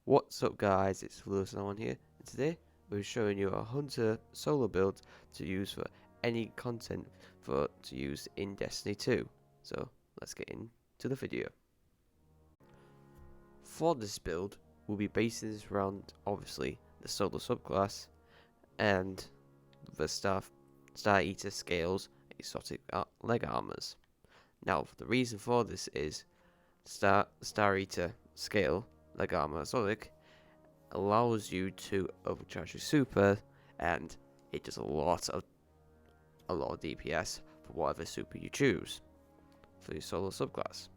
What's up guys, it's Lewis91 here, and today we're showing you a Hunter solo build to use for any content to use in Destiny 2. So let's get into the video. For this build, we'll be basing this around obviously the solo subclass and the Star Eater scales exotic leg armors. Now the reason for this is Star Eater scale leg armor exotic allows you to overcharge your super, and it does a lot of DPS for whatever super you choose for your solo subclass.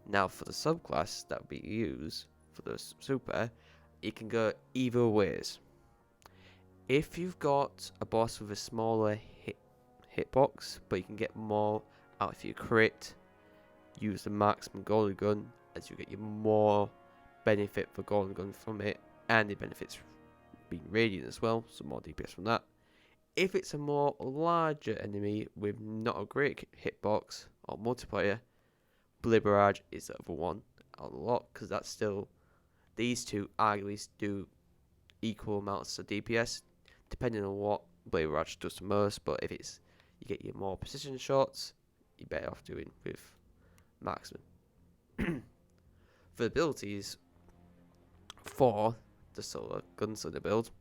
Now for the subclass that we use for the super, it can go either ways. If you've got a boss with a smaller hitbox, but you can get more out of your crit, use the marksman golden gun as you get your more benefit for golden gun from it, and it benefits being radiant as well, so more DPS from that. If it's a more larger enemy with not a great hitbox or multiplayer, Blade Barrage is the other one a lot, because that's still, these two arguably do equal amounts of DPS depending on what Blade Barrage does the most. But if it's you get your more precision shots, you're better off doing with marksman. For abilities for the solo gunslinger build,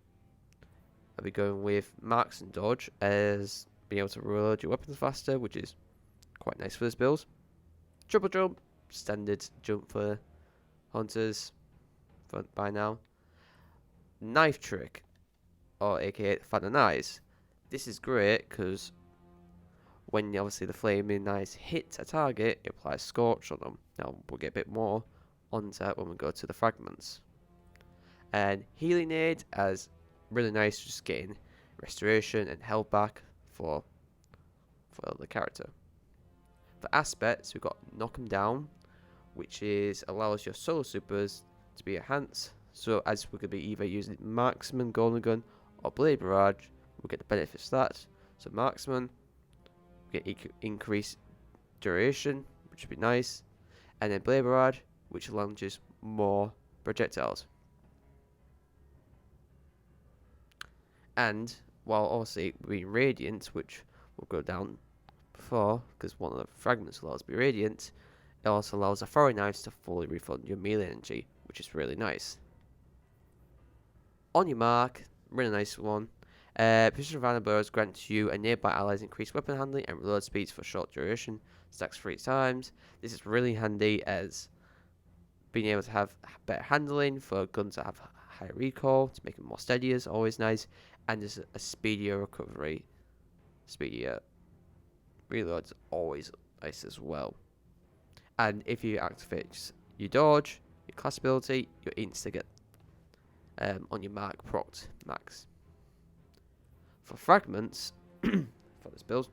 I'll be going with Marks and Dodge as being able to reload your weapons faster, which is quite nice for this build. Triple Jump, standard jump for hunters by now. Knife Trick, or aka Fan Eyes. This is great because when obviously the flaming knives hit a target, it applies Scorch on them. Now we'll get a bit more onto that when we go to the fragments. And Healing Aid as really nice, just getting restoration and health back for the character. For aspects, we've got Knock 'em Down, which allows your solo supers to be enhanced. So as we could be either using Marksman, Golden Gun, or Blade Barrage, we'll get the benefits of that. So Marksman, we get increased duration, which would be nice, and then Blade Barrage, which launches more projectiles. And while obviously being radiant, which will go down before, because one of the fragments allows to be radiant, it also allows the throwing knives to fully refund your melee energy, which is really nice. On your mark, really nice one. Precision of Random Blows grants you and nearby allies increased weapon handling and reload speeds for short duration, stacks 3 times. This is really handy as being able to have better handling for guns that have higher recoil to make them more steady is always nice, and there's a speedier recovery. Speedier reloads always nice as well. And if you activate your dodge, your class ability, your insta get on your mark proct max. For fragments for this build,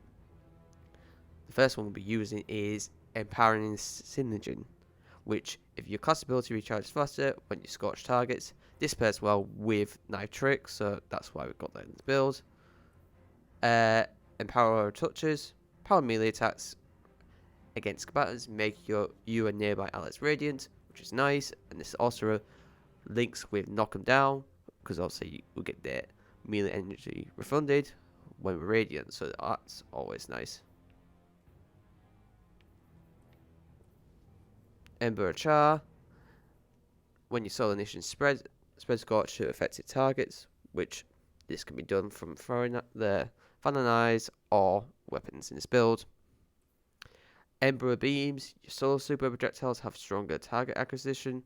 the first one we'll be using is Empowering Synergy, which if your class ability recharges faster when you scorch targets, this pairs well with Knife Trick, so that's why we've got that in this build. Empower touches, power melee attacks against combatants, make you and nearby allies radiant, which is nice, and this also links with Knock 'em Down, because obviously you will get their melee energy refunded when we're radiant, so that's always nice. Ember Char, when your solar initiation spread scorch to affected targets, which this can be done from throwing the Fan and Eyes or weapons in this build. Ember Beams, your solo super projectiles have stronger target acquisition,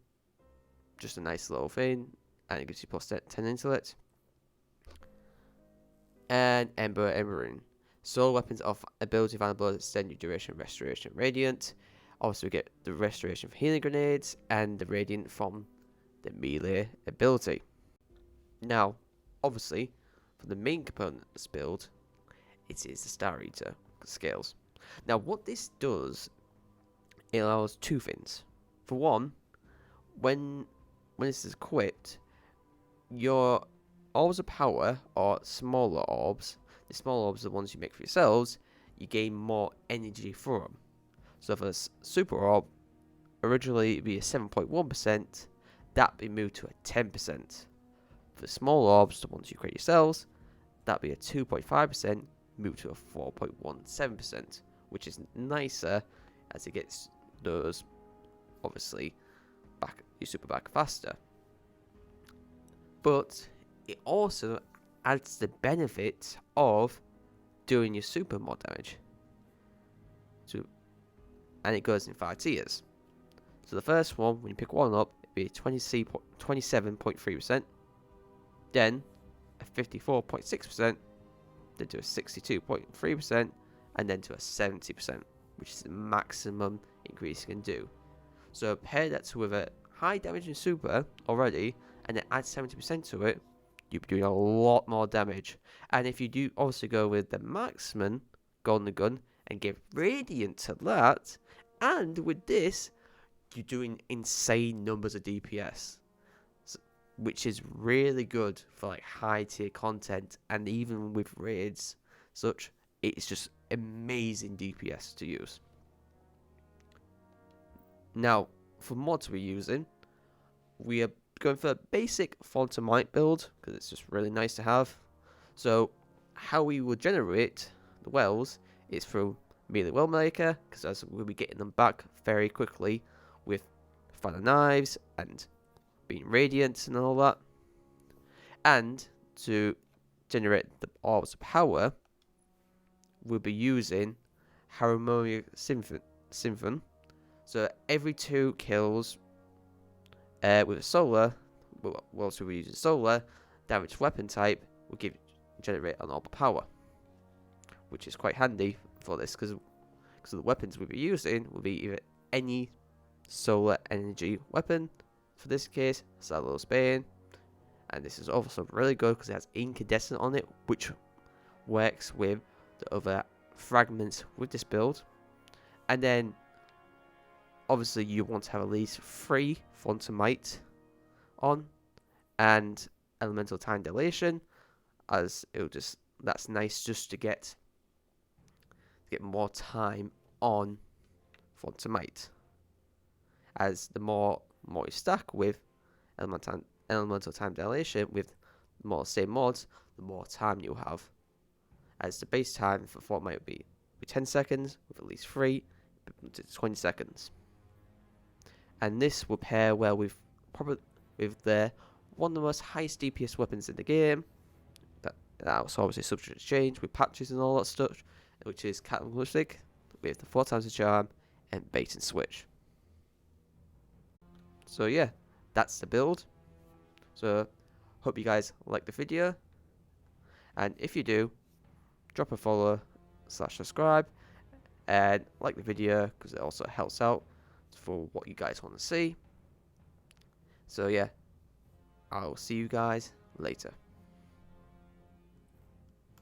just a nice little thing, and it gives you plus 10 intellect. And Embering, solo weapons of ability vulnerable extend your duration, restoration, radiant. Also we get the restoration for healing grenades and the radiant from the melee ability. Now, obviously, for the main component of this build, it is the Star Eater scales. Now, what this does, it allows two things. For one, when this is equipped, your orbs of power, or smaller orbs, the small orbs are the ones you make for yourselves, you gain more energy for them. So for this super orb, originally it'd be a 7.1%, that be moved to a 10%. For the small orbs, the ones you create yourselves, that'd be a 2.5% move to a 4.17%, which is nicer as it gets those, obviously, back your super back faster. But it also adds the benefit of doing your super more damage. And it goes in 5 tiers. So the first one, when you pick one up, it'd be 27.3%, then a 54.6%, then to a 62.3%, and then to a 70%, which is the maximum increase you can do. So pair that with a high damage in super already, and then add 70% to it, you'll be doing a lot more damage. And if you do also go with the marksman golden gun and give radiant to that, and with this, you're doing insane numbers of DPS, which is really good for like high tier content, and even with raids such, it's just amazing DPS to use. Now, for mods we're using, we are going for a basic Fontamite build, because it's just really nice to have. So, how we will generate the wells is through Melee Well Maker, because as we'll be getting them back very quickly with Final Knives and being Radiant and all that. And to generate the orbs of power, we'll be using Harmonic Symphon. So every 2 kills with a solar, whilst we're using solar, damage weapon type will generate an orb of power, which is quite handy for this, because the weapons we'll be using will be either any solar energy weapon. For this case, Saddle's Bane, and this is also really good because it has incandescent on it, which works with the other fragments with this build. And then obviously you want to have at least 3 Fontamite on, and elemental time dilation, as that's nice just to get more time on Fontamite, as the more you stack with elemental time dilation with more same mods, the more time you'll have, as the base time for Fontamite would be 10 seconds with at least 3 to 20 seconds. And this will pair well with one of the most highest DPS weapons in the game. That's obviously subject to change with patches and all that stuff, which is Cataclysmic with the 4 times the charm and bait and switch. So yeah, that's the build. So hope you guys like the video, and if you do, drop a follow / subscribe and like the video, because it also helps out for what you guys want to see. So yeah, I'll see you guys later.